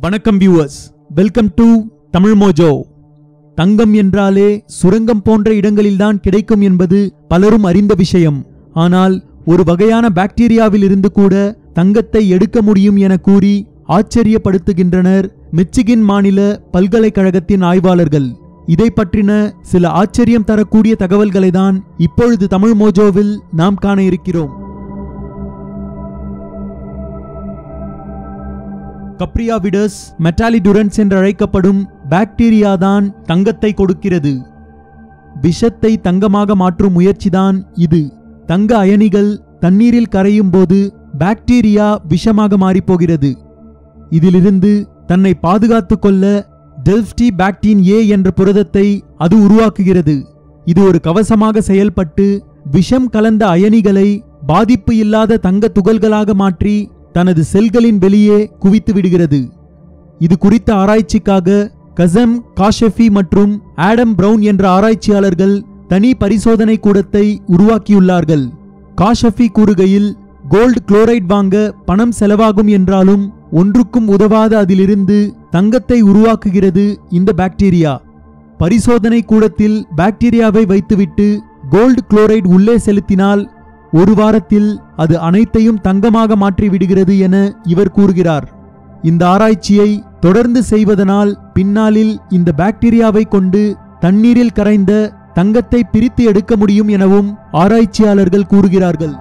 வணக்கம் viewers, welcome to Tamil Mojo. தங்கம் என்றாலே சுரங்கம் போன்ற இடங்களில்தான் கிடைக்கும் என்பது பலரும் அறிந்த விஷயம். ஆனால் ஒரு வகையான பாக்டீரியாவில் இருந்து கூட தங்கத்தை எடுக்க முடியும் என கூறி ஆச்சரியப்படுத்துகின்றனர் மிச்சிகன் மாநில பல்கலைக்கழகத்தின் ஆய்வாளர்கள். இதை பற்றின சில ஆச்சரியம் தரக்கூடிய தகவல்களை தான் இப்பொழுது தமிழ் மோஜோவில் நாம் காண இருக்கிறோம். கப்ரியாவிடஸ் மெட்டாலிடுரன்ஸ் என்று அழைக்கப்படும் பாக்டீரியா தான் தங்கத்தை கொடுக்கிறது. விஷத்தை தங்கமாக மாற்றும் முயற்சிதான் இது. தங்க அயனிகள் தண்ணீரில் கரையும் போது பாக்டீரியா விஷமாக மாறிப்போகிறது. இதிலிருந்து தன்னை பாதுகாத்துக் கொள்ள டெல்ப்டி பாக்டீன் ஏ என்ற புரதத்தை அது உருவாக்குகிறது. இது ஒரு கவசமாக செயல்பட்டு விஷம் கலந்த அயனிகளை பாதிப்பு இல்லாத தங்க துகள்களாக மாற்றி தனது செல்களின் வெளியே குவித்து விடுகிறது. இது குறித்த ஆராய்ச்சிக்காக கசம் காஷெஃபி மற்றும் ஆடம் பிரவுன் என்ற ஆராய்ச்சியாளர்கள் தனி பரிசோதனை கூடத்தை உருவாக்கியுள்ளார்கள். காஷெஃபி கூறுகையில், கோல்டு குளோரைட் வாங்க பணம் செலவாகும் என்றாலும் ஒன்றுக்கும் உதவாத அதிலிருந்து தங்கத்தை உருவாக்குகிறது இந்த பாக்டீரியா. பரிசோதனை கூடத்தில் பாக்டீரியாவை வைத்துவிட்டு கோல்டு குளோரைட் உள்ளே செலுத்தினால் ஒரு வாரத்தில் அது அனைத்தையும் தங்கமாக மாற்றி விடுகிறது என இவர் கூறுகிறார். இந்த ஆராய்ச்சியை தொடர்ந்து செய்வதனால் பின்னாளில் இந்த பாக்டீரியாவை கொண்டு தண்ணீரில் கரைந்த தங்கத்தை பிரித்து எடுக்க முடியும் எனவும் ஆராய்ச்சியாளர்கள் கூறுகிறார்கள்.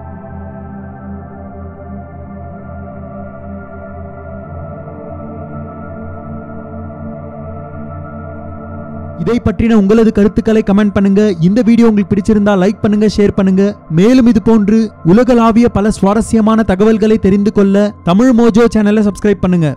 இதை பற்றின உங்களது கருத்துக்களை கமெண்ட் பண்ணுங்க. இந்த வீடியோ உங்களுக்கு பிடிச்சிருந்தா லைக் பண்ணுங்க, ஷேர் பண்ணுங்க. மேலும் இது போன்று உலகளாவிய பல சுவாரஸ்யமான தகவல்களை தெரிந்து கொள்ள தமிழ் மோஜோ சேனலை சப்ஸ்கிரைப் பண்ணுங்க.